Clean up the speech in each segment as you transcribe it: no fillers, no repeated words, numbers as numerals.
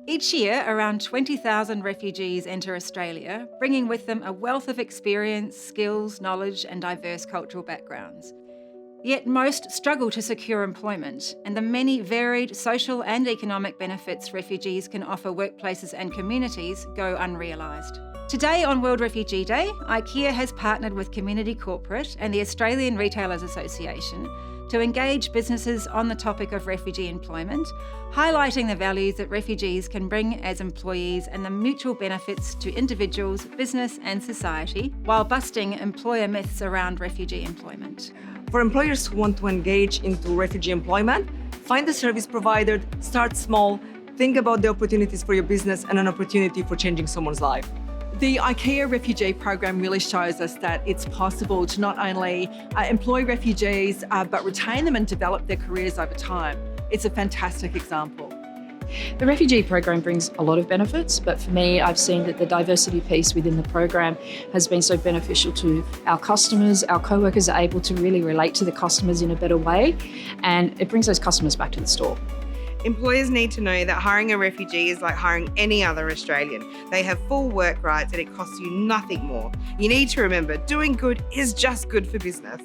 Each year, around 20,000 refugees enter Australia, bringing with them a wealth of experience, skills, knowledge, and diverse cultural backgrounds. Yet most struggle to secure employment, and the many varied social and economic benefits refugees can offer workplaces and communities go unrealised. Today on World Refugee Day, IKEA has partnered with Community Corporate and the Australian Retailers Association to engage businesses on the topic of refugee employment, highlighting the values that refugees can bring as employees and the mutual benefits to individuals, business and society, while busting employer myths around refugee employment. For employers who want to engage into refugee employment, find a service provider, start small, think about the opportunities for your business and an opportunity for changing someone's life. The IKEA Refugee Program really shows us that it's possible to not only employ refugees, but retain them and develop their careers over time. It's a fantastic example. The refugee program brings a lot of benefits, but for me, I've seen that the diversity piece within the program has been so beneficial to our customers. Our co-workers are able to really relate to the customers in a better way, and it brings those customers back to the store. Employers need to know that hiring a refugee is like hiring any other Australian. They have full work rights and it costs you nothing more. You need to remember, doing good is just good for business.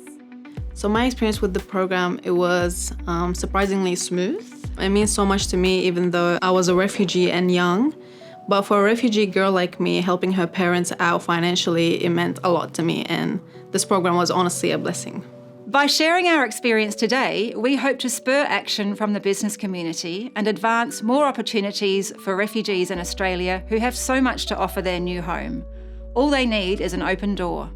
So my experience with the program, it was surprisingly smooth. It means so much to me, even though I was a refugee and young. But for a refugee girl like me, helping her parents out financially, it meant a lot to me. And this program was honestly a blessing. By sharing our experience today, we hope to spur action from the business community and advance more opportunities for refugees in Australia who have so much to offer their new home. All they need is an open door.